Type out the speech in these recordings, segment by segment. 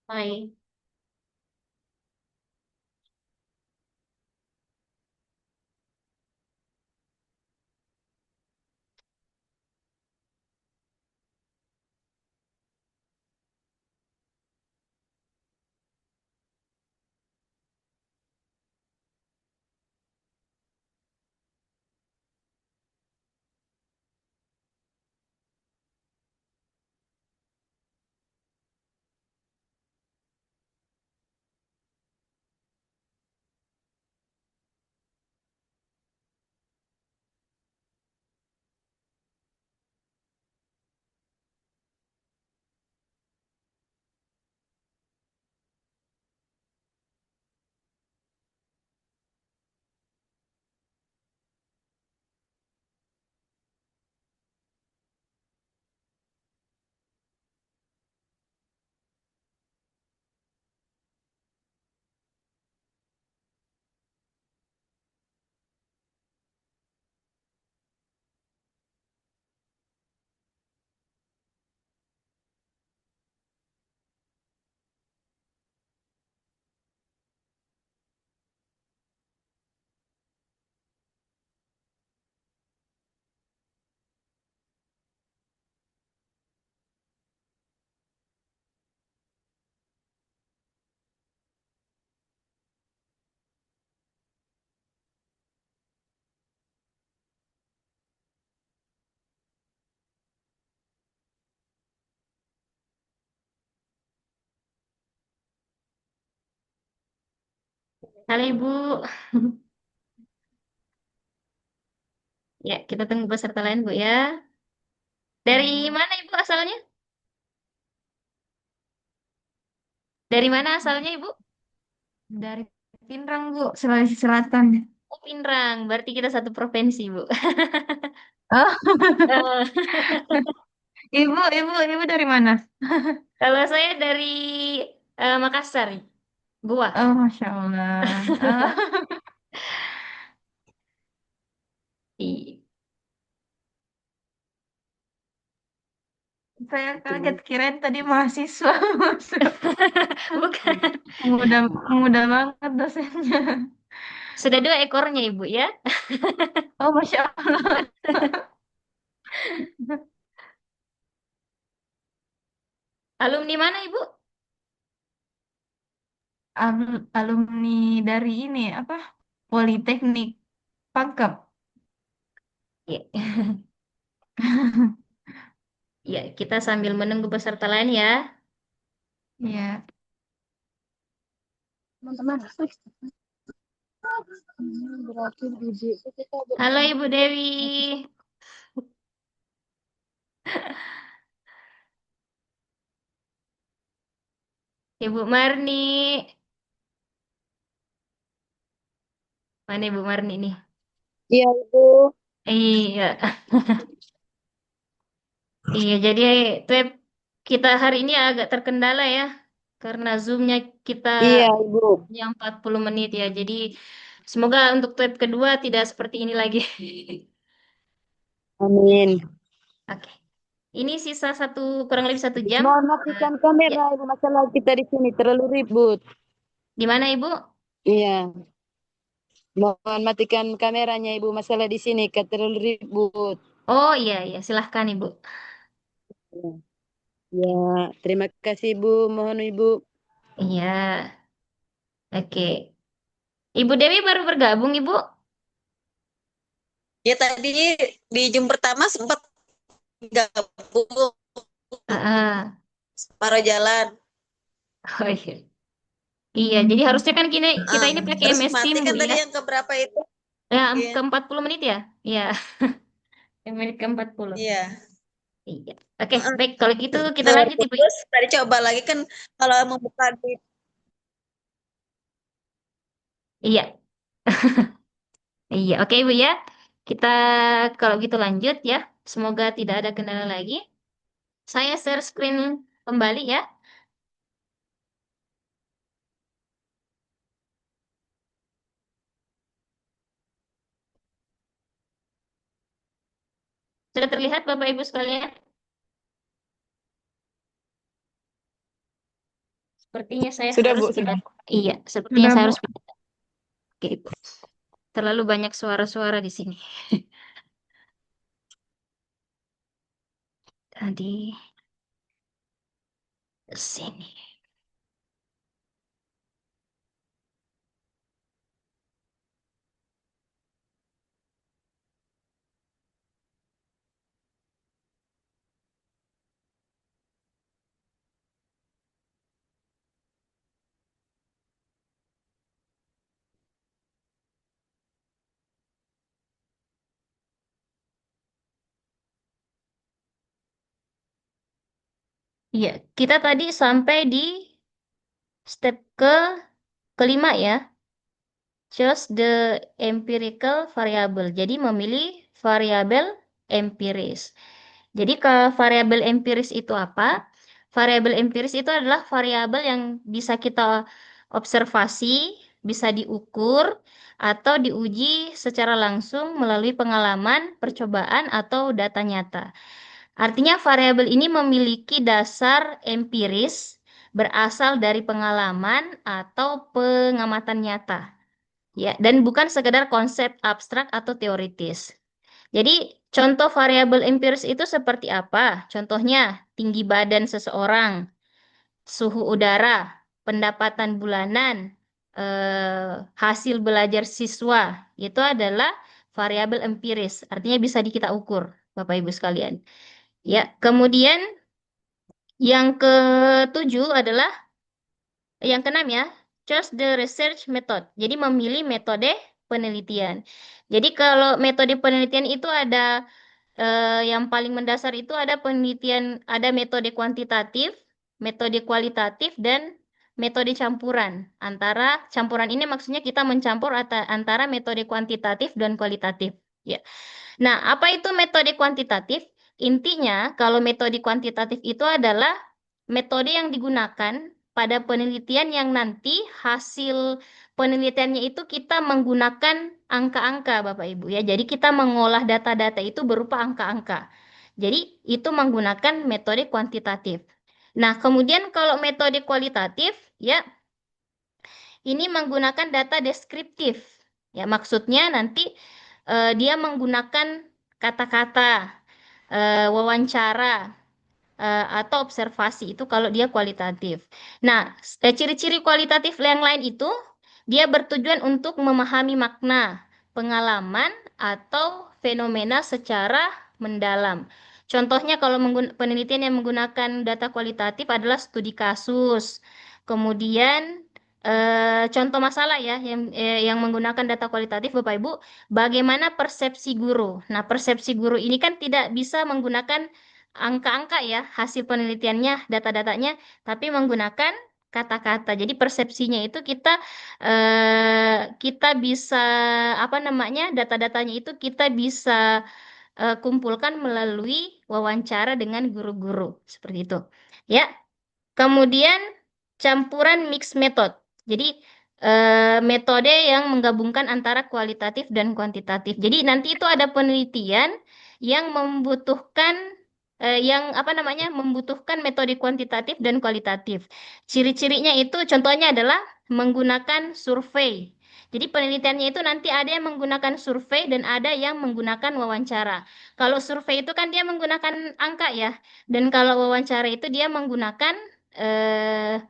Hai. Halo Ibu. Ya, kita tunggu peserta lain, Bu ya. Dari mana Ibu asalnya? Dari mana asalnya Ibu? Dari Pinrang, Bu, Sulawesi Selatan. Oh, Pinrang. Berarti kita satu provinsi, Bu. Oh, Eh, ibu dari mana? Kalau saya dari Makassar, Goa. Oh, Masya Allah. Iya. Saya kaget Tuh. kirain tadi mahasiswa masuk. Bukan. Mudah, mudah banget dosennya. Sudah dua ekornya Ibu ya. Oh, Masya Allah. Alumni mana Ibu? Alumni dari ini, apa? Politeknik Pangkep. Iya. Ya, kita sambil menunggu peserta lain ya. Iya. Teman-teman, berarti biji itu kita Halo bermain. Ibu Dewi. Ibu Marni. Mana Ibu Marni nih? Iya, Ibu. Iya. Iya, jadi web kita hari ini agak terkendala ya, karena Zoom-nya kita Iya, Ibu. yang 40 menit ya. Jadi semoga untuk web kedua tidak seperti ini lagi. Amin. Oke, ini sisa kurang lebih 1 jam. Mohon Eh, matikan ya, kamera, Ibu. Masalah kita di sini terlalu ribut. di mana Ibu? Iya. Mohon matikan kameranya, Ibu. Masalah di sini, Kak, terlalu ribut. Oh iya, iya, silahkan Ibu. Ya, terima kasih, Ibu. Mohon, Ibu. Iya, oke. Ibu Dewi baru bergabung Ibu? Ya tadi di Zoom pertama sempat gabung Ah, ah. separuh jalan. Oh iya. Iya, jadi harusnya kan kita ini pakai Terus MS Team mati Bu kan ya. tadi yang keberapa itu? Ya, Iya. ke 40 menit ya? Iya. Yang menit ke 40. Iya. Iya. Oke, Heeh. baik. Kalau gitu kita Dengar lanjut, Ibu. putus, tadi coba lagi kan kalau membuka di Iya. Iya, oke, Ibu ya. Kita kalau gitu lanjut ya. Semoga tidak ada kendala lagi. Saya share screen kembali ya. Sudah terlihat Bapak Ibu sekalian? Sepertinya saya Sudah, harus Bu, sudah. pindah. Iya, sepertinya Sudah, saya Bu. harus pindah. Oke, Ibu. Terlalu banyak suara-suara di sini. Tadi ke sini. Iya, kita tadi sampai di step kelima ya. Choose the empirical variable. Jadi memilih variabel empiris. Jadi ke variabel empiris itu apa? Variabel empiris itu adalah variabel yang bisa kita observasi, bisa diukur, atau diuji secara langsung melalui pengalaman, percobaan, atau data nyata. Artinya variabel ini memiliki dasar empiris berasal dari pengalaman atau pengamatan nyata. Ya, dan bukan sekedar konsep abstrak atau teoritis. Jadi, contoh variabel empiris itu seperti apa? Contohnya, tinggi badan seseorang, suhu udara, pendapatan bulanan, hasil belajar siswa. Itu adalah variabel empiris. Artinya bisa kita ukur, Bapak Ibu sekalian. Ya, kemudian yang ketujuh adalah yang keenam ya, choose the research method. Jadi memilih metode penelitian. Jadi kalau metode penelitian itu ada yang paling mendasar itu ada penelitian, ada metode kuantitatif, metode kualitatif, dan metode campuran. Antara campuran ini maksudnya kita mencampur antara metode kuantitatif dan kualitatif. Ya. Nah, apa itu metode kuantitatif? Intinya, kalau metode kuantitatif itu adalah metode yang digunakan pada penelitian yang nanti hasil penelitiannya itu kita menggunakan angka-angka, Bapak Ibu ya. Jadi kita mengolah data-data itu berupa angka-angka. Jadi itu menggunakan metode kuantitatif. Nah, kemudian kalau metode kualitatif ya ini menggunakan data deskriptif. Ya, maksudnya nanti dia menggunakan kata-kata, wawancara, atau observasi itu kalau dia kualitatif. Nah, ciri-ciri kualitatif yang lain itu dia bertujuan untuk memahami makna, pengalaman, atau fenomena secara mendalam. Contohnya kalau penelitian yang menggunakan data kualitatif adalah studi kasus. Kemudian contoh masalah ya yang menggunakan data kualitatif Bapak Ibu, bagaimana persepsi guru. Nah, persepsi guru ini kan tidak bisa menggunakan angka-angka ya hasil penelitiannya, data-datanya, tapi menggunakan kata-kata. Jadi persepsinya itu kita bisa apa namanya data-datanya itu kita bisa kumpulkan melalui wawancara dengan guru-guru seperti itu. Ya, kemudian campuran mix method. Jadi metode yang menggabungkan antara kualitatif dan kuantitatif. Jadi nanti itu ada penelitian yang membutuhkan yang apa namanya membutuhkan metode kuantitatif dan kualitatif. Ciri-cirinya itu contohnya adalah menggunakan survei. Jadi penelitiannya itu nanti ada yang menggunakan survei dan ada yang menggunakan wawancara. Kalau survei itu kan dia menggunakan angka ya, dan kalau wawancara itu dia menggunakan eh,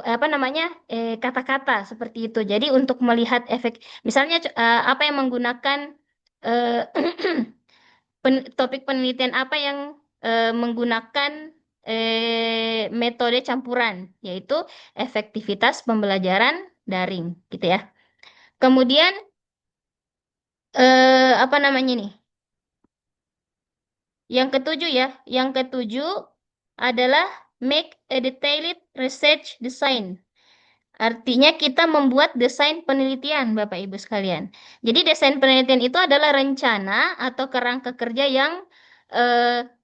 apa namanya kata-kata seperti itu. Jadi untuk melihat efek, misalnya apa yang menggunakan eh, topik penelitian apa yang menggunakan metode campuran, yaitu efektivitas pembelajaran daring, gitu ya. Kemudian apa namanya nih? Yang ketujuh ya, yang ketujuh adalah make a detailed research design. Artinya kita membuat desain penelitian, Bapak Ibu sekalian. Jadi desain penelitian itu adalah rencana atau kerangka kerja yang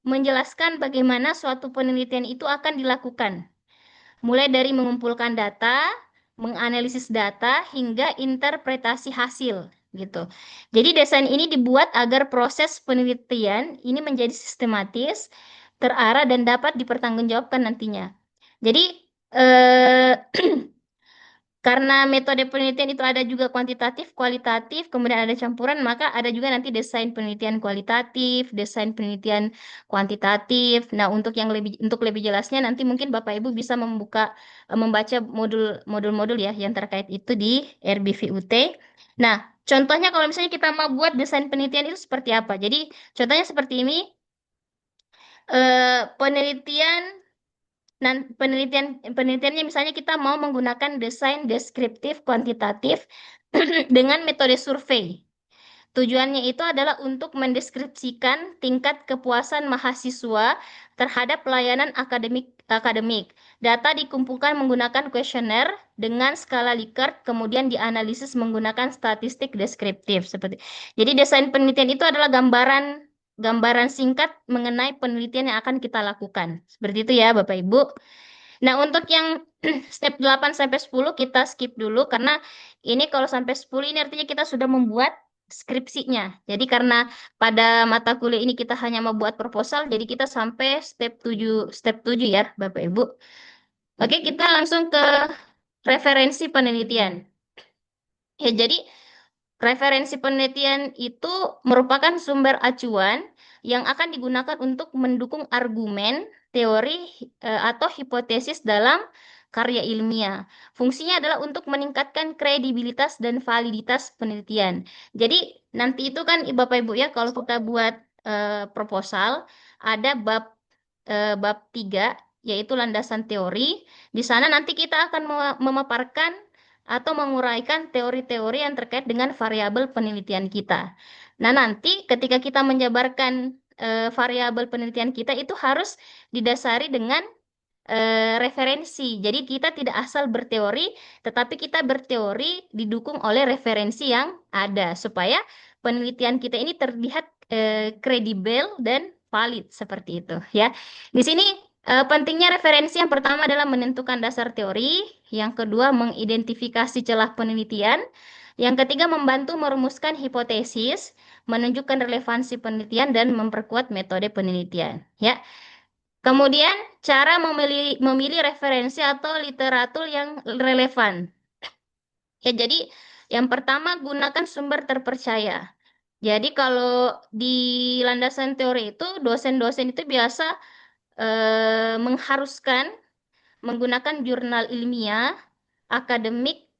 menjelaskan bagaimana suatu penelitian itu akan dilakukan. Mulai dari mengumpulkan data, menganalisis data, hingga interpretasi hasil, gitu. Jadi desain ini dibuat agar proses penelitian ini menjadi sistematis, terarah, dan dapat dipertanggungjawabkan nantinya. Jadi eh, karena metode penelitian itu ada juga kuantitatif, kualitatif, kemudian ada campuran, maka ada juga nanti desain penelitian kualitatif, desain penelitian kuantitatif. Nah, untuk lebih jelasnya nanti mungkin Bapak Ibu bisa membaca modul-modul ya yang terkait itu di RBVUT. Nah, contohnya kalau misalnya kita mau buat desain penelitian itu seperti apa? Jadi, contohnya seperti ini, penelitian. Nah, penelitiannya misalnya kita mau menggunakan desain deskriptif kuantitatif dengan metode survei. Tujuannya itu adalah untuk mendeskripsikan tingkat kepuasan mahasiswa terhadap pelayanan akademik. Data dikumpulkan menggunakan kuesioner dengan skala Likert, kemudian dianalisis menggunakan statistik deskriptif seperti. Jadi desain penelitian itu adalah gambaran gambaran singkat mengenai penelitian yang akan kita lakukan. Seperti itu ya, Bapak Ibu. Nah, untuk yang step 8 sampai 10 kita skip dulu karena ini kalau sampai 10 ini artinya kita sudah membuat skripsinya. Jadi karena pada mata kuliah ini kita hanya membuat proposal, jadi kita sampai step 7 ya, Bapak Ibu. Oke, kita langsung ke referensi penelitian. Ya, jadi referensi penelitian itu merupakan sumber acuan yang akan digunakan untuk mendukung argumen, teori, atau hipotesis dalam karya ilmiah. Fungsinya adalah untuk meningkatkan kredibilitas dan validitas penelitian. Jadi nanti itu kan Bapak Ibu ya kalau kita buat proposal ada bab 3 yaitu landasan teori. Di sana nanti kita akan memaparkan atau menguraikan teori-teori yang terkait dengan variabel penelitian kita. Nah, nanti ketika kita menjabarkan variabel penelitian kita itu harus didasari dengan referensi. Jadi kita tidak asal berteori, tetapi kita berteori didukung oleh referensi yang ada supaya penelitian kita ini terlihat kredibel dan valid seperti itu ya. Di sini pentingnya referensi yang pertama adalah menentukan dasar teori, yang kedua mengidentifikasi celah penelitian, yang ketiga membantu merumuskan hipotesis, menunjukkan relevansi penelitian dan memperkuat metode penelitian ya. Kemudian cara memilih referensi atau literatur yang relevan. Ya, jadi yang pertama gunakan sumber terpercaya. Jadi kalau di landasan teori itu dosen-dosen itu biasa mengharuskan menggunakan jurnal ilmiah, akademik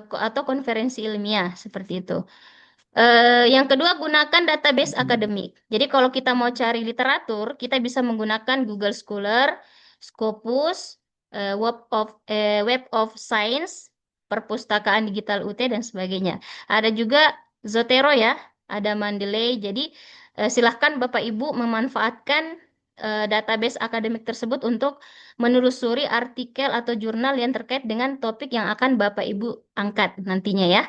atau konferensi ilmiah seperti itu. Yang kedua, gunakan database akademik. Jadi kalau kita mau cari literatur, kita bisa menggunakan Google Scholar, Scopus, Web of Science, Perpustakaan Digital UT, dan sebagainya. Ada juga Zotero ya, ada Mendeley. Jadi silahkan Bapak Ibu memanfaatkan database akademik tersebut untuk menelusuri artikel atau jurnal yang terkait dengan topik yang akan Bapak Ibu angkat nantinya ya.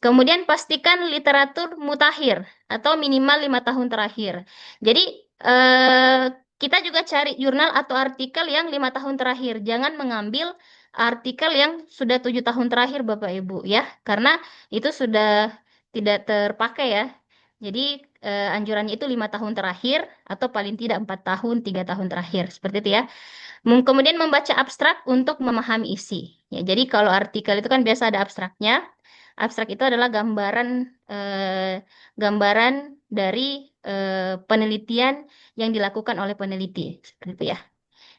Kemudian pastikan literatur mutakhir atau minimal 5 tahun terakhir. Jadi kita juga cari jurnal atau artikel yang 5 tahun terakhir. Jangan mengambil artikel yang sudah 7 tahun terakhir, Bapak Ibu, ya, karena itu sudah tidak terpakai ya. Jadi anjurannya itu 5 tahun terakhir atau paling tidak 4 tahun, 3 tahun terakhir, seperti itu ya. Kemudian membaca abstrak untuk memahami isi. Ya, jadi kalau artikel itu kan biasa ada abstraknya. Abstrak itu adalah gambaran dari penelitian yang dilakukan oleh peneliti, seperti itu ya.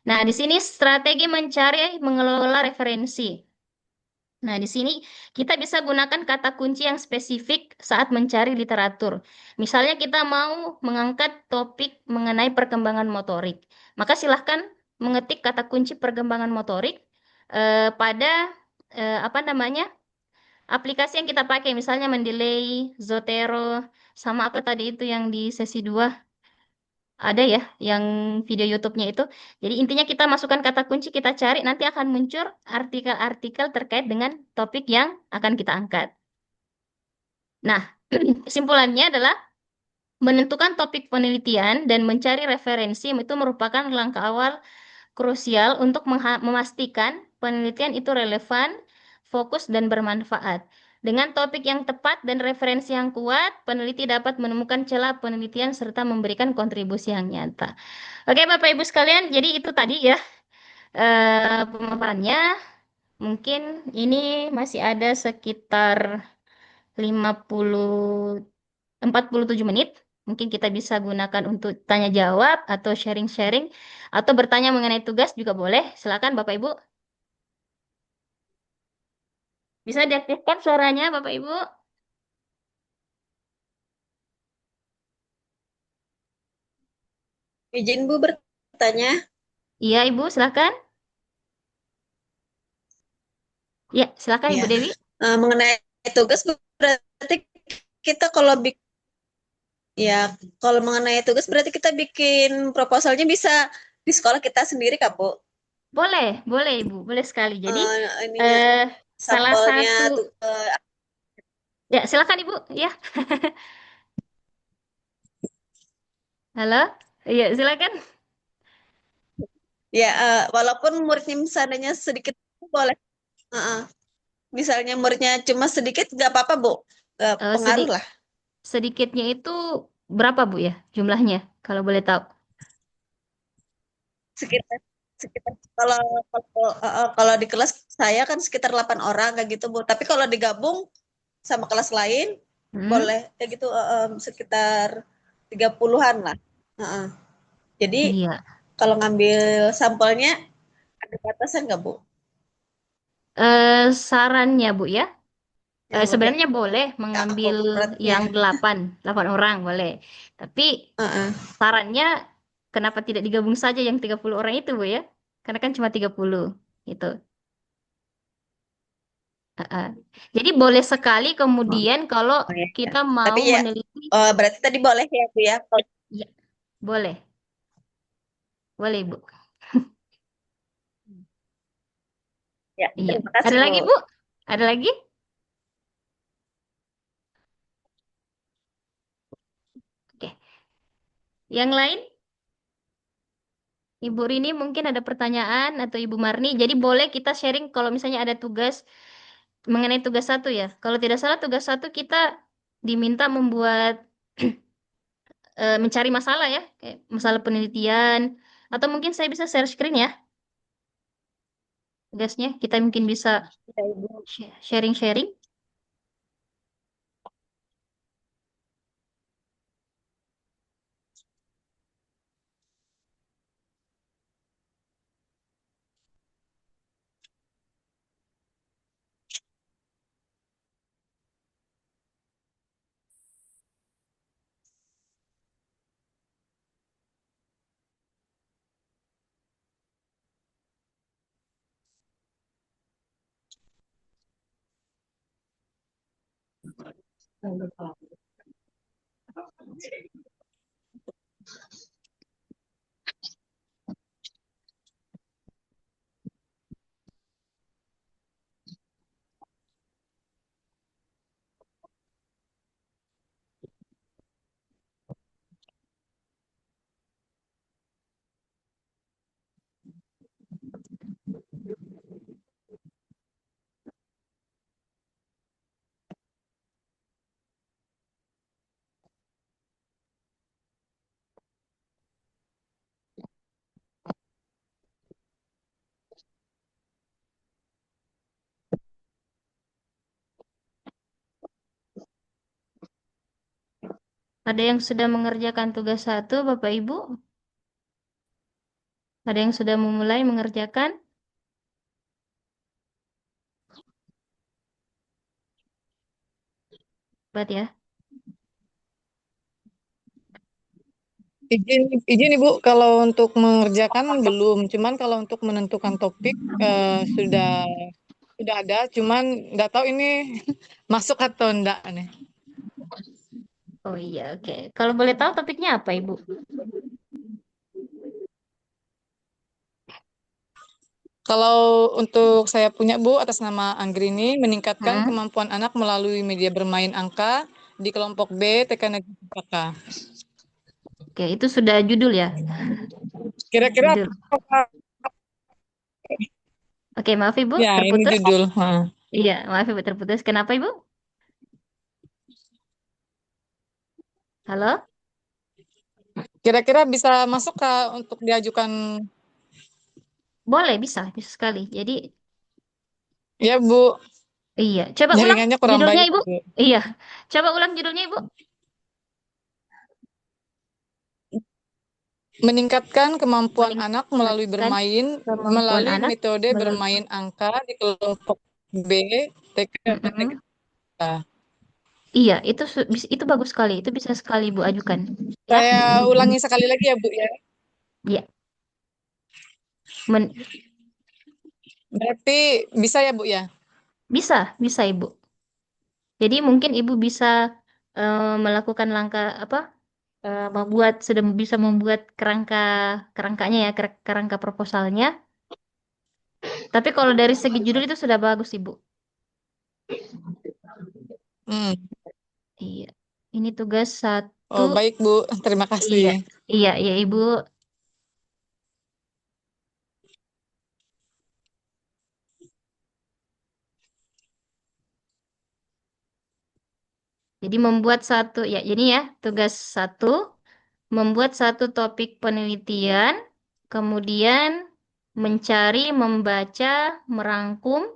Nah, di sini strategi mencari mengelola referensi. Nah, di sini kita bisa gunakan kata kunci yang spesifik saat mencari literatur. Misalnya kita mau mengangkat topik mengenai perkembangan motorik, maka silahkan mengetik kata kunci perkembangan motorik pada apa namanya aplikasi yang kita pakai, misalnya Mendeley, Zotero, sama apa tadi itu yang di sesi 2 ada ya, yang video YouTube-nya itu. Jadi intinya kita masukkan kata kunci, kita cari, nanti akan muncul artikel-artikel terkait dengan topik yang akan kita angkat. Nah, kesimpulannya adalah menentukan topik penelitian dan mencari referensi itu merupakan langkah awal krusial untuk memastikan penelitian itu relevan, fokus, dan bermanfaat. Dengan topik yang tepat dan referensi yang kuat, peneliti dapat menemukan celah penelitian serta memberikan kontribusi yang nyata. Oke, Bapak Ibu sekalian, jadi itu tadi ya pemaparannya. Mungkin ini masih ada sekitar 47 menit. Mungkin kita bisa gunakan untuk tanya jawab atau sharing-sharing atau bertanya mengenai tugas juga boleh. Silakan Bapak Ibu. Bisa diaktifkan suaranya Bapak Ibu? Izin Bu bertanya. Iya Ibu, silakan. Ya, silakan Ya, Ibu Dewi. mengenai tugas berarti kita kalau ya kalau mengenai tugas berarti kita bikin proposalnya bisa di sekolah kita sendiri Kak Bu. Boleh, boleh Ibu, boleh sekali. Jadi Ininya eh salah sampelnya satu tuh ya silakan Ibu. Ya, halo. Iya, silakan. ya walaupun muridnya misalnya sedikit boleh. Heeh. Misalnya muridnya cuma sedikit nggak apa-apa Bu. Nggak Eh, pengaruh sedi- lah. sedikitnya itu berapa Bu ya jumlahnya kalau boleh tahu? Sekitar sekitar kalau kalau di kelas saya kan sekitar 8 orang kayak gitu Bu. Tapi kalau digabung sama kelas lain Hmm? boleh kayak gitu sekitar 30-an lah. Heeh. Jadi Iya. kalau ngambil sampelnya ada batasan nggak Bu? Sarannya Bu ya. Yang lebih Sebenarnya boleh mengambil akuratnya. yang 8 orang boleh. Tapi Heeh. sarannya kenapa tidak digabung saja yang 30 orang itu Bu ya? Karena kan cuma 30 gitu. Heeh. Jadi boleh sekali Oh, kemudian kalau oh ya, ya. kita Tapi mau ya meneliti, berarti tadi boleh ya Bu ya. ya boleh, boleh Bu. Ya, Iya. terima kasih Ada Bu. lagi Bu? Ada lagi? Oke. Yang lain? Ibu Rini mungkin ada pertanyaan atau Ibu Marni. Jadi boleh kita sharing kalau misalnya ada tugas mengenai tugas satu ya. Kalau tidak salah tugas satu kita diminta membuat mencari masalah ya, kayak masalah penelitian atau mungkin saya bisa share screen ya tugasnya. Kita mungkin bisa Ya, Ibu. sharing-sharing. Ada yang sudah mengerjakan tugas satu, Bapak Ibu? Ada yang sudah memulai mengerjakan? Buat ya. Izin Ibu, kalau untuk mengerjakan belum, cuman kalau untuk menentukan topik sudah ada, cuman nggak tahu ini masuk atau enggak nih. Oh iya, oke. Kalau boleh tahu topiknya apa, Ibu? Kalau untuk saya punya Bu, atas nama Anggrini, meningkatkan Hmm? kemampuan anak melalui media bermain angka di kelompok B TK Negeri Jakarta. Oke, itu sudah judul ya. Kira-kira Judul. apa? Oke, maaf Ibu, Ya, ini terputus. judul. Iya, maaf Ibu, terputus. Kenapa Ibu? Halo? Kira-kira bisa masuk Kak untuk diajukan Boleh, bisa, bisa sekali. Jadi, Ya, Bu. iya. Coba ulang Jaringannya kurang judulnya, baik, Ibu. Bu. Iya. Coba ulang judulnya, Ibu. Meningkatkan kemampuan anak melalui Meningkatkan bermain, kemampuan melalui anak metode melalui. bermain angka di kelompok B, TK, dan Mm-mm. TK. Iya, itu bagus sekali. Itu bisa sekali Ibu ajukan. Ya. Saya ulangi sekali lagi ya, Bu ya. Iya. Men- Berarti bisa ya, Bu ya? bisa, bisa Ibu. Jadi mungkin Ibu bisa melakukan langkah apa? Sudah bisa membuat kerangkanya ya, kerangka proposalnya. Tapi kalau dari segi judul itu sudah bagus, Ibu. Hmm. Iya. Ini tugas satu. Oh, baik, Bu. Terima kasih. Iya. Iya, iya, Ibu. Jadi membuat satu, ya, jadi ya, tugas satu, membuat satu topik penelitian, kemudian mencari, membaca, merangkum,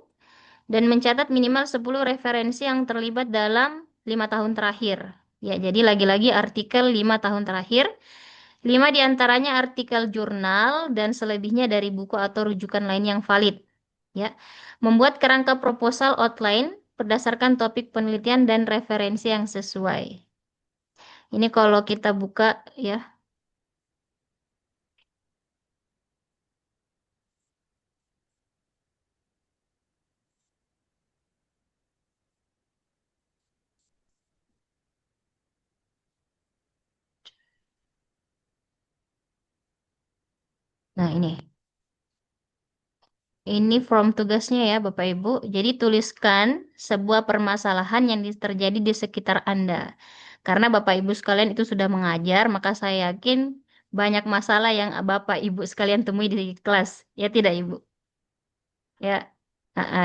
dan mencatat minimal 10 referensi yang terlibat dalam 5 tahun terakhir. Ya, jadi lagi-lagi artikel 5 tahun terakhir. 5 diantaranya artikel jurnal dan selebihnya dari buku atau rujukan lain yang valid. Ya, membuat kerangka proposal outline berdasarkan topik penelitian dan referensi yang sesuai. Ini kalau kita buka ya. Nah, ini form tugasnya ya, Bapak Ibu. Jadi tuliskan sebuah permasalahan yang terjadi di sekitar Anda. Karena Bapak Ibu sekalian itu sudah mengajar, maka saya yakin banyak masalah yang Bapak Ibu sekalian temui di kelas. Ya tidak, Ibu? Ya.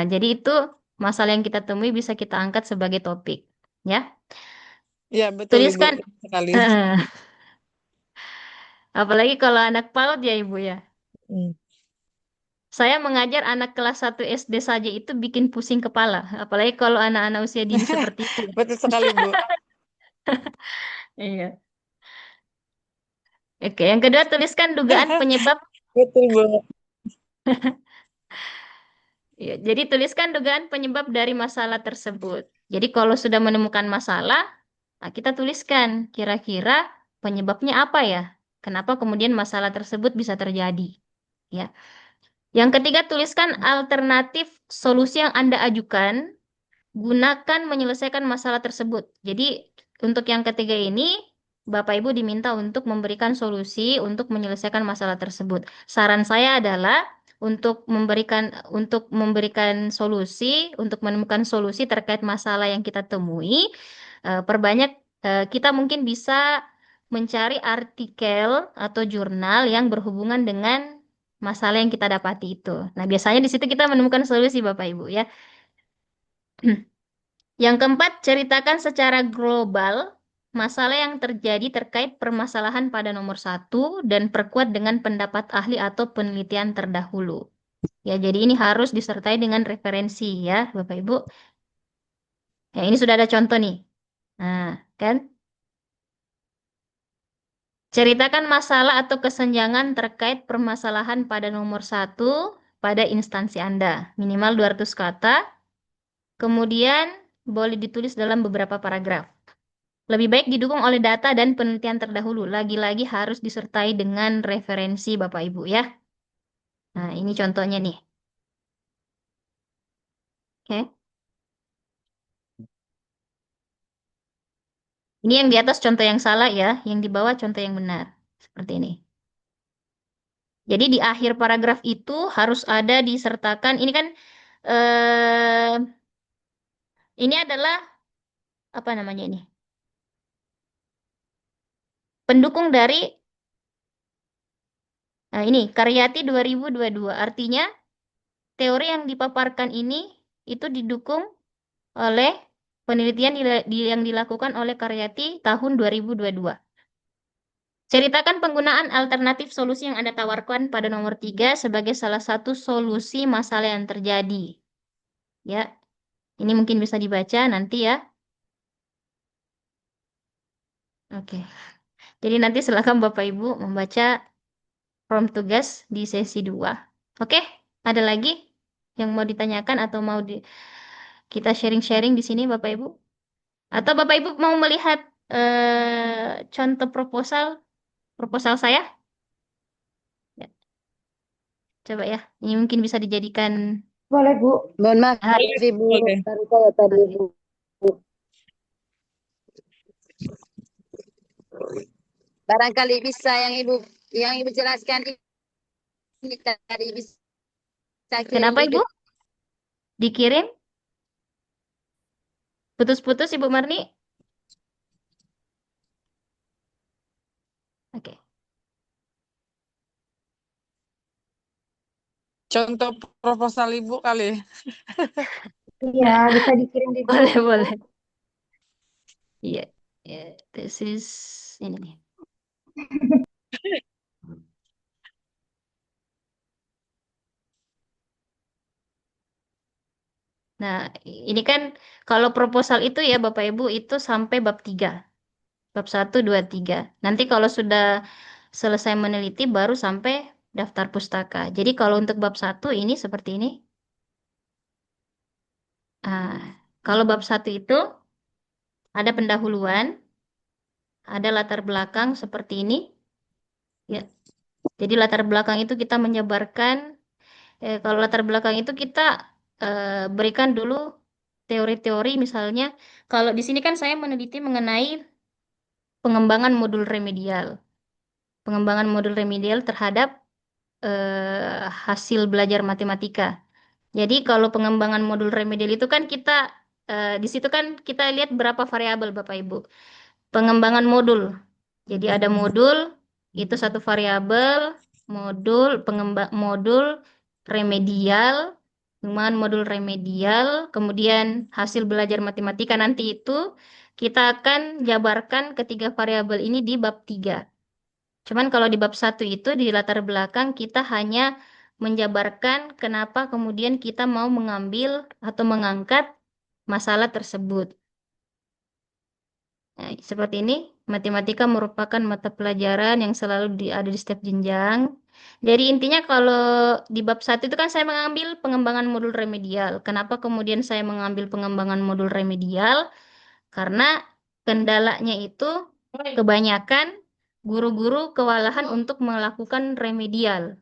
Jadi itu masalah yang kita temui bisa kita angkat sebagai topik. Ya. Ya, betul, Ibu. Tuliskan. Betul sekali. Apalagi kalau anak PAUD ya, Ibu ya. Hmm. Saya mengajar anak kelas 1 SD saja itu bikin pusing kepala. Apalagi kalau anak-anak usia dini seperti itu ya. Betul sekali, Bu. Iya. Oke, yang kedua tuliskan dugaan penyebab. Betul, Bu. Ya, jadi tuliskan dugaan penyebab dari masalah tersebut. Jadi kalau sudah menemukan masalah, nah kita tuliskan kira-kira penyebabnya apa ya? Kenapa kemudian masalah tersebut bisa terjadi? Ya. Yang ketiga tuliskan alternatif solusi yang Anda ajukan. Gunakan menyelesaikan masalah tersebut. Jadi untuk yang ketiga ini, Bapak Ibu diminta untuk memberikan solusi untuk menyelesaikan masalah tersebut. Saran saya adalah untuk memberikan solusi, untuk menemukan solusi terkait masalah yang kita temui, perbanyak kita mungkin bisa mencari artikel atau jurnal yang berhubungan dengan masalah yang kita dapati itu. Nah, biasanya di situ kita menemukan solusi Bapak Ibu ya. Yang keempat, ceritakan secara global masalah yang terjadi terkait permasalahan pada nomor satu dan perkuat dengan pendapat ahli atau penelitian terdahulu. Ya, jadi ini harus disertai dengan referensi ya, Bapak Ibu. Ya, ini sudah ada contoh nih. Nah, kan? Ceritakan masalah atau kesenjangan terkait permasalahan pada nomor satu pada instansi Anda. Minimal 200 kata. Kemudian boleh ditulis dalam beberapa paragraf. Lebih baik didukung oleh data dan penelitian terdahulu. Lagi-lagi harus disertai dengan referensi Bapak Ibu ya. Nah, ini contohnya nih. Oke. Ini yang di atas contoh yang salah ya, yang di bawah contoh yang benar. Seperti ini. Jadi di akhir paragraf itu harus ada disertakan. Ini kan ini adalah apa namanya ini? Pendukung dari ini Karyati 2022. Artinya teori yang dipaparkan ini itu didukung oleh penelitian yang dilakukan oleh Karyati tahun 2022. Ceritakan penggunaan alternatif solusi yang Anda tawarkan pada nomor 3 sebagai salah satu solusi masalah yang terjadi. Ya, ini mungkin bisa dibaca nanti ya. Oke. Jadi nanti silakan Bapak Ibu membaca form tugas di sesi 2. Oke, ada lagi yang mau ditanyakan atau mau kita sharing-sharing di sini Bapak Ibu? Atau Bapak Ibu mau melihat contoh proposal saya? Ya, coba ya. Ini mungkin bisa dijadikan Boleh, Bu. Mohon maaf, ah, Ibu. Boleh. Baru saya tadi, oke. Bu. Barangkali bisa yang Ibu jelaskan ini tadi bisa kirim Kenapa di Ibu? Dikirim? Putus-putus Ibu Marni? Oke. Contoh proposal Ibu kali. Iya, bisa dikirim di Boleh, grup. boleh. Iya. Ya, tesis ini nih. Nah, ini kan kalau proposal itu ya Bapak Ibu itu sampai bab 3. Bab 1, 2, 3. Nanti kalau sudah selesai meneliti baru sampai daftar pustaka. Jadi kalau untuk bab 1 ini seperti ini. Ah, kalau bab 1 itu ada pendahuluan, ada latar belakang seperti ini. Ya. Jadi latar belakang itu kita menyebarkan, kalau latar belakang itu kita berikan dulu teori-teori misalnya. Kalau di sini kan saya meneliti mengenai pengembangan modul remedial. Pengembangan modul remedial terhadap hasil belajar matematika. Jadi kalau pengembangan modul remedial itu kan kita di situ kan kita lihat berapa variabel Bapak Ibu. Pengembangan modul. Jadi ada modul itu satu variabel, modul remedial, pengembangan modul remedial, kemudian hasil belajar matematika nanti itu kita akan jabarkan ketiga variabel ini di bab 3. Cuman kalau di bab 1 itu di latar belakang kita hanya menjabarkan kenapa kemudian kita mau mengambil atau mengangkat masalah tersebut. Nah, seperti ini, matematika merupakan mata pelajaran yang selalu ada di setiap jenjang. Jadi intinya kalau di bab 1 itu kan saya mengambil pengembangan modul remedial. Kenapa kemudian saya mengambil pengembangan modul remedial? Karena kendalanya itu kebanyakan guru-guru kewalahan untuk melakukan remedial.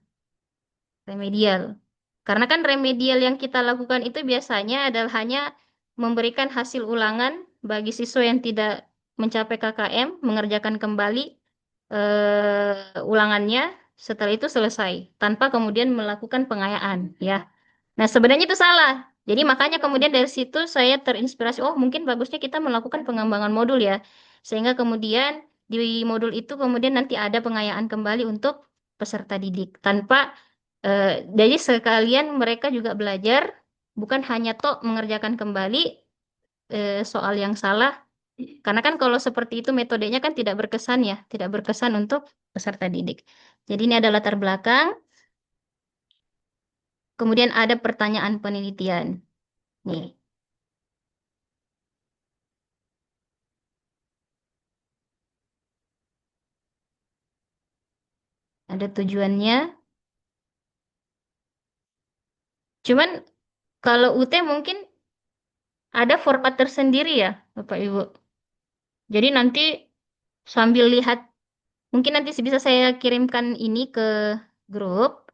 Remedial. Karena kan remedial yang kita lakukan itu biasanya adalah hanya memberikan hasil ulangan bagi siswa yang tidak mencapai KKM, mengerjakan kembali ulangannya, setelah itu selesai, tanpa kemudian melakukan pengayaan, ya. Nah, sebenarnya itu salah. Jadi makanya kemudian dari situ saya terinspirasi, oh mungkin bagusnya kita melakukan pengembangan modul ya. Sehingga kemudian di modul itu kemudian nanti ada pengayaan kembali untuk peserta didik. Jadi sekalian mereka juga belajar, bukan hanya tok mengerjakan kembali soal yang salah. Karena kan kalau seperti itu metodenya kan tidak berkesan ya, tidak berkesan untuk peserta didik. Jadi ini ada latar belakang, kemudian ada pertanyaan penelitian. Nih. Ada tujuannya. Cuman kalau UT mungkin ada format tersendiri ya, Bapak Ibu. Jadi nanti sambil lihat, mungkin nanti bisa saya kirimkan ini ke grup.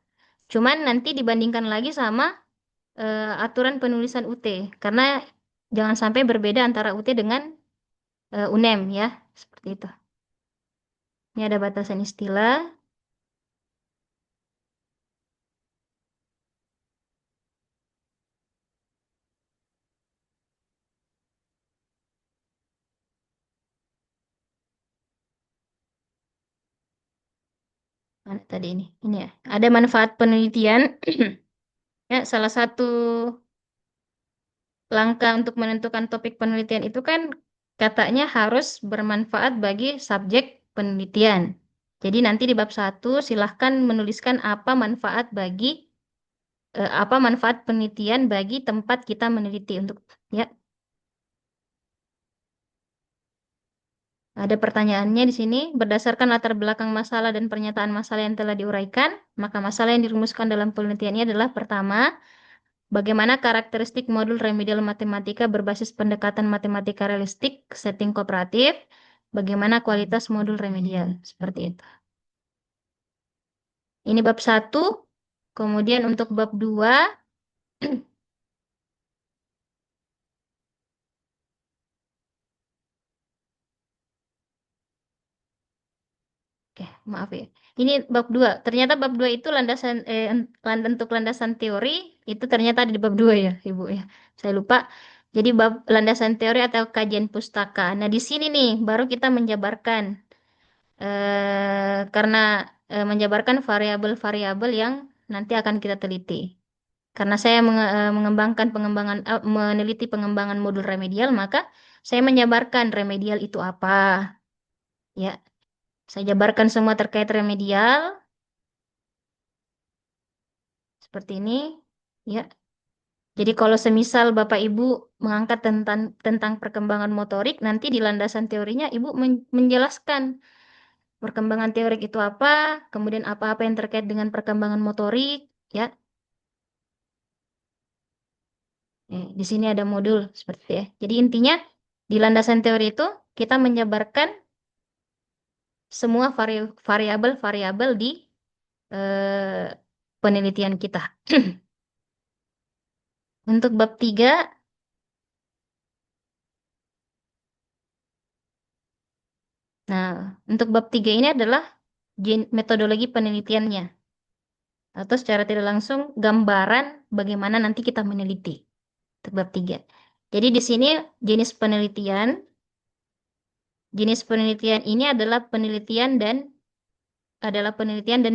Cuman nanti dibandingkan lagi sama aturan penulisan UT. Karena jangan sampai berbeda antara UT dengan UNEM ya. Seperti itu. Ini ada batasan istilah. Mana tadi ini? Ini ya. Ada manfaat penelitian. Ya, salah satu langkah untuk menentukan topik penelitian itu kan katanya harus bermanfaat bagi subjek penelitian. Jadi nanti di bab 1 silahkan menuliskan apa manfaat penelitian bagi tempat kita meneliti untuk ya. Ada pertanyaannya di sini. Berdasarkan latar belakang masalah dan pernyataan masalah yang telah diuraikan, maka masalah yang dirumuskan dalam penelitian ini adalah pertama, bagaimana karakteristik modul remedial matematika berbasis pendekatan matematika realistik, setting kooperatif, bagaimana kualitas modul remedial, seperti itu. Ini bab 1. Kemudian untuk bab 2, oke, maaf ya. Ini bab 2. Ternyata bab 2 itu untuk landasan teori itu ternyata ada di bab 2 ya, Ibu ya. Saya lupa. Jadi bab landasan teori atau kajian pustaka. Nah, di sini nih baru kita menjabarkan karena menjabarkan variabel-variabel yang nanti akan kita teliti. Karena saya meneliti pengembangan modul remedial, maka saya menjabarkan remedial itu apa. Ya, saya jabarkan semua terkait remedial seperti ini. Ya, jadi kalau semisal Bapak Ibu mengangkat tentang perkembangan motorik, nanti di landasan teorinya Ibu menjelaskan perkembangan teorik itu apa, kemudian apa-apa yang terkait dengan perkembangan motorik, ya. Di sini ada modul seperti itu ya. Jadi intinya di landasan teori itu kita menjabarkan semua variabel-variabel di eh, penelitian kita. Untuk bab 3, nah, untuk bab 3 ini adalah metodologi penelitiannya. Atau secara tidak langsung gambaran bagaimana nanti kita meneliti. Untuk bab 3. Jadi di sini jenis penelitian. Jenis penelitian ini adalah penelitian dan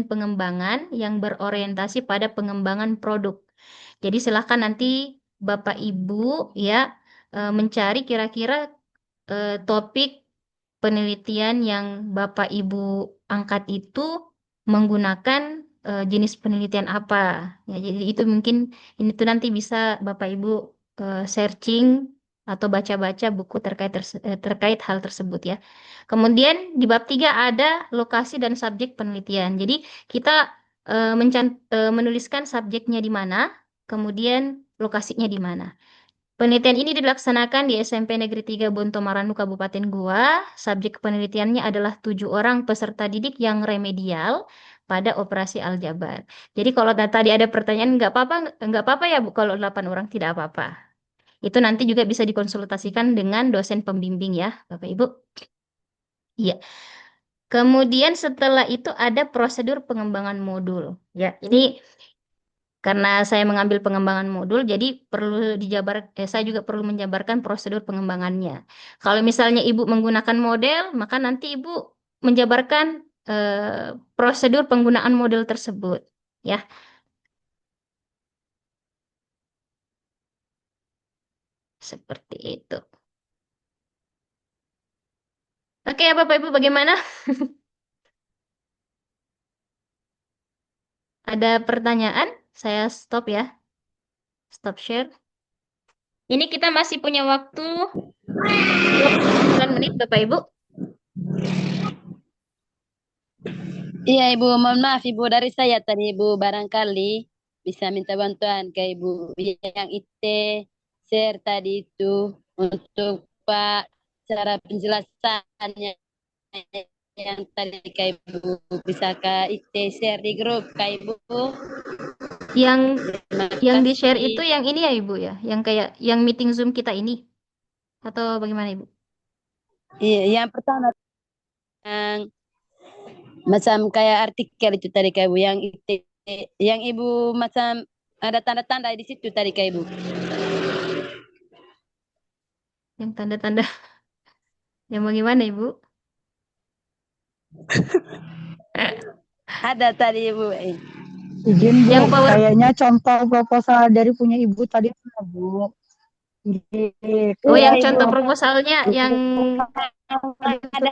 pengembangan yang berorientasi pada pengembangan produk. Jadi silahkan nanti Bapak Ibu ya mencari kira-kira topik penelitian yang Bapak Ibu angkat itu menggunakan jenis penelitian apa. Ya, jadi itu mungkin ini tuh nanti bisa Bapak Ibu searching atau baca-baca buku terkait hal tersebut ya. Kemudian di bab 3 ada lokasi dan subjek penelitian. Jadi kita menuliskan subjeknya di mana, kemudian lokasinya di mana. Penelitian ini dilaksanakan di SMP Negeri 3 Bontomaranu, Kabupaten Goa. Subjek penelitiannya adalah 7 orang peserta didik yang remedial pada operasi aljabar. Jadi kalau tadi ada pertanyaan, nggak apa-apa ya Bu, kalau 8 orang tidak apa-apa. Itu nanti juga bisa dikonsultasikan dengan dosen pembimbing ya, Bapak Ibu. Iya. Kemudian setelah itu ada prosedur pengembangan modul. Ya, ini karena saya mengambil pengembangan modul, jadi saya juga perlu menjabarkan prosedur pengembangannya. Kalau misalnya Ibu menggunakan model, maka nanti Ibu menjabarkan prosedur penggunaan model tersebut. Ya, seperti itu. Oke, Bapak Ibu, bagaimana? Ada pertanyaan? Saya stop ya. Stop share. Ini kita masih punya waktu 29 menit, Bapak Ibu. Iya Ibu, mohon maaf Ibu dari saya tadi Ibu barangkali bisa minta bantuan ke Ibu yang IT share tadi itu untuk Pak cara penjelasannya yang tadi ke Ibu bisa ke IT share di grup ke Ibu. Yang Terima di share kasih. itu yang ini ya Ibu ya, yang kayak yang meeting Zoom kita ini atau bagaimana Ibu? Iya, yang pertama yang macam kayak artikel itu tadi ke Ibu yang IT, yang Ibu macam ada tanda-tanda di situ tadi ke Ibu. Yang tanda-tanda yang bagaimana Ibu? Ada tadi Ibu. Izin Bu, Yang power kayaknya contoh proposal dari punya Ibu tadi mana Bu? Oh, Iya yang Ibu. contoh proposalnya yang Ada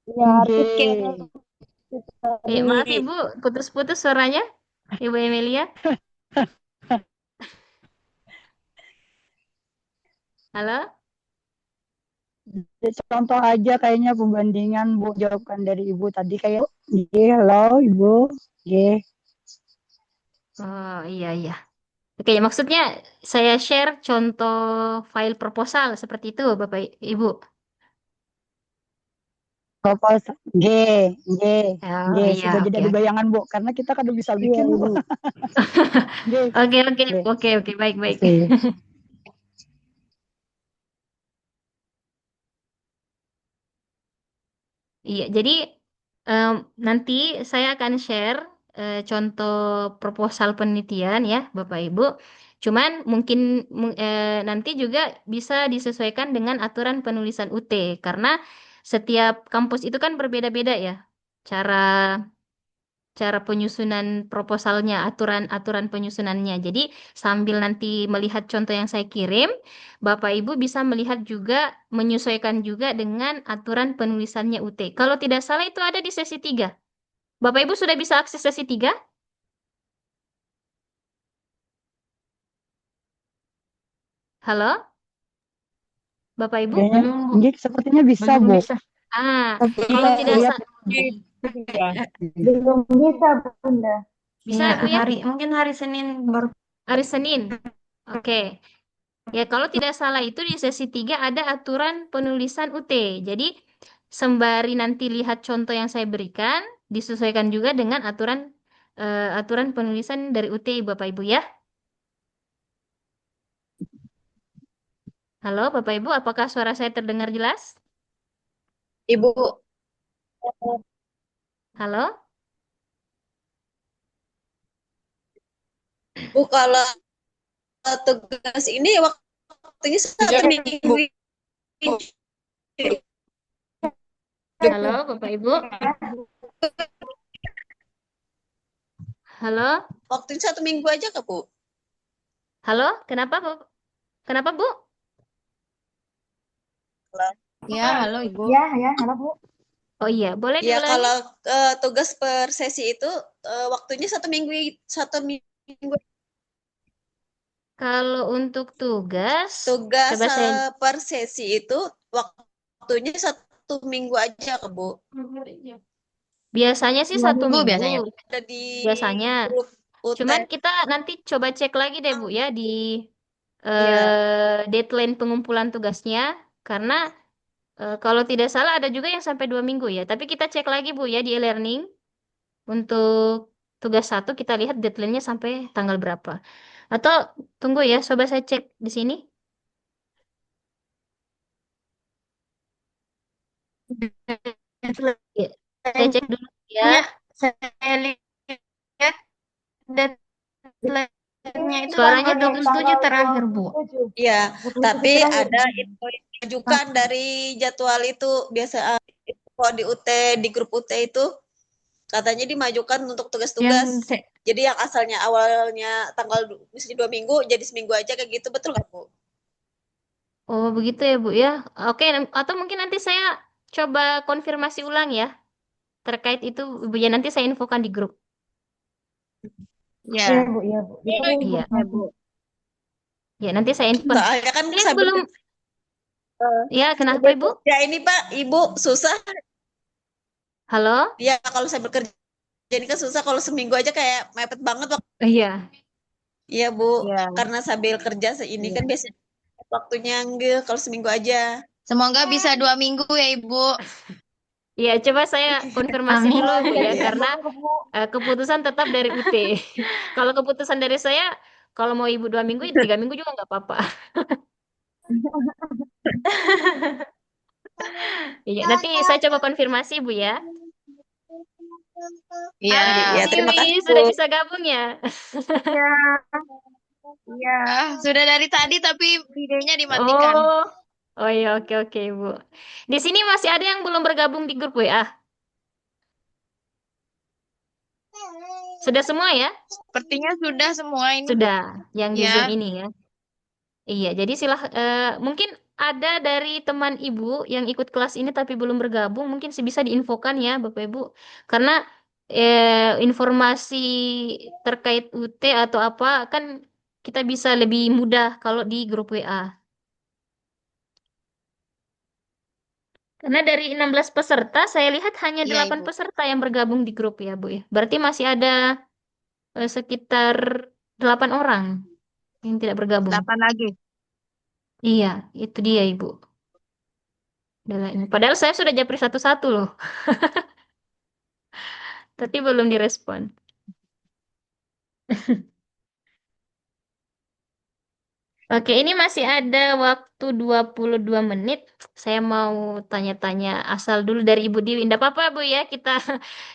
Ya, G. tiket Iya, maaf tadi. Ibu, putus-putus suaranya, Ibu Emilia. Halo? Contoh aja kayaknya pembandingan Bu jawabkan dari Ibu tadi kayak G. Halo Ibu. G. Oh iya iya. Oke, maksudnya saya share contoh file proposal seperti itu, Bapak Ibu. Proposal G. G. G. Oh iya, Sudah jadi oke ada oke. bayangan Bu karena kita kan udah bisa Iya, bikin Bu. Ibu. G. Oke oke G. oke oke baik baik. Sip. Iya, jadi em, nanti saya akan share contoh proposal penelitian ya, Bapak Ibu. Cuman mungkin nanti juga bisa disesuaikan dengan aturan penulisan UT karena setiap kampus itu kan berbeda-beda ya. Cara cara penyusunan proposalnya, aturan-aturan penyusunannya. Jadi sambil nanti melihat contoh yang saya kirim, Bapak Ibu bisa melihat juga, menyesuaikan juga dengan aturan penulisannya UT. Kalau tidak salah itu ada di sesi 3. Bapak Ibu sudah bisa akses sesi 3? Halo? Bapak Ibu? Kayaknya Belum, Bu. G sepertinya bisa Belum Bu. bisa. Ah, Tapi kalau kita tidak lihat sa- Ya. Belum bisa, Bunda. bisa Iya, Bu ya? mungkin hari Senin baru. Hari Senin. Oke. Ya, kalau tidak salah itu di sesi 3 ada aturan penulisan UT. Jadi, sembari nanti lihat contoh yang saya berikan, disesuaikan juga dengan aturan penulisan dari UT, Bapak Ibu ya. Halo, Bapak Ibu, apakah suara saya terdengar jelas? Ibu, Halo? Bu kalau tugas ini waktunya Iya, satu Bu. minggu. Halo, Bapak Ibu? Halo? Waktunya 1 minggu aja ke Bu. Halo? Kenapa, Bu? Kenapa, Bu? Ya, halo Ibu. Ya, halo, Bu. Oh iya, boleh Ya diulangi? kalau tugas per sesi itu waktunya 1 minggu. Kalau untuk tugas, Tugas coba saya... per sesi itu waktunya 1 minggu aja ke Bu. Biasanya sih Dua 1 minggu, biasanya. Ada di biasanya. grup UT. Cuman kita nanti coba cek lagi deh Bu ya di Ya, deadline pengumpulan tugasnya. Karena kalau tidak salah ada juga yang sampai 2 minggu ya. Tapi kita cek lagi Bu ya di e-learning. Untuk tugas 1 kita lihat deadline-nya sampai tanggal berapa. Atau tunggu ya, coba saya cek di sini. Ya, saya cek dulu ya. Deadline-nya saya lihat deadline-nya itu Suaranya tanggal putus. 27 terakhir, Bu. ya. 27 Tapi terakhir. ada info yang diajukan dari jadwal itu biasa info di UT di grup UT itu katanya dimajukan untuk Yang tugas-tugas. Jadi yang asalnya awalnya tanggal misalnya 2 minggu jadi seminggu aja kayak gitu betul nggak Bu? Oh, begitu ya, Bu ya. Oke, atau mungkin nanti saya coba konfirmasi ulang ya terkait itu, Bu ya, nanti saya infokan di grup. Iya, ya. Bu, iya, Bu. Bisa Iya, ya, Bu. ya nanti saya infokan. Soalnya kan Ini sambil sebelum ya, kenapa sambil Ibu? kerja ini Pak, Ibu susah Halo? ya kalau sambil kerja ini kan susah kalau seminggu aja kayak mepet banget waktu. Iya. Iya Bu, Iya. karena sambil kerja ini Iya. kan biasanya waktunya enggak kalau seminggu aja. Semoga bisa 2 minggu ya, Ibu. Iya, coba saya konfirmasi Amin. dulu Bu ya, Iya. karena keputusan tetap dari UT. Kalau keputusan dari saya, kalau mau Ibu 2 minggu, ya 3 minggu juga nggak apa-apa. Iya, nanti saya coba konfirmasi Bu ya. Iya. Halo Ibu Ya, terima Siwi, kasih Bu. sudah bisa gabung ya? Iya. Iya. Sudah dari tadi tapi videonya dimatikan. Oh, oh iya, oke oke Bu. Di sini masih ada yang belum bergabung di grup WA. Sudah semua ya? Sepertinya sudah semua ini. Sudah, yang di Zoom Ya. ini ya. Iya, jadi mungkin ada dari teman Ibu yang ikut kelas ini tapi belum bergabung, mungkin bisa diinfokan ya, Bapak Ibu. Karena informasi terkait UT atau apa kan kita bisa lebih mudah kalau di grup WA. Karena dari 16 peserta, saya lihat hanya Iya, 8 Ibu. peserta yang bergabung di grup ya, Bu ya. Berarti masih ada sekitar 8 orang yang tidak bergabung. 8 lagi. Iya, itu dia, Ibu. Padahal saya sudah japri satu-satu loh, tapi belum direspon. Oke, ini masih ada waktu 22 menit. Saya mau tanya-tanya asal dulu dari Ibu Dewi. Tidak apa-apa, Bu ya. Kita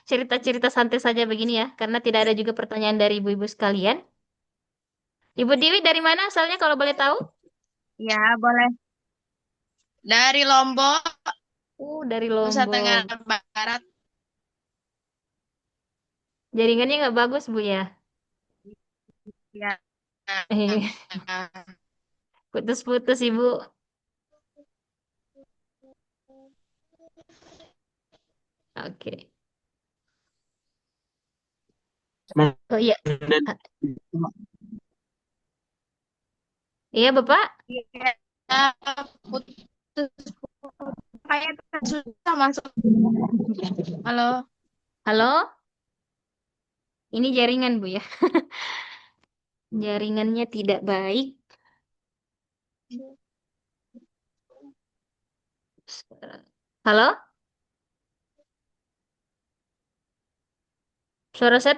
cerita-cerita santai saja begini ya. Karena tidak ada juga pertanyaan dari ibu-ibu sekalian. Ibu Dewi dari mana asalnya kalau boleh tahu? Ya, boleh. Dari Lombok, Dari Nusa Tenggara Lombok. Barat. Jaringannya nggak bagus, Bu ya. Ya. Eh, putus-putus, Ibu. Oke. Oh iya. Ah, iya, Bapak. Ya, putus. Kayak susah masuk. Halo. Halo? Ini jaringan, Bu ya. Jaringannya tidak baik. Halo? Suara saya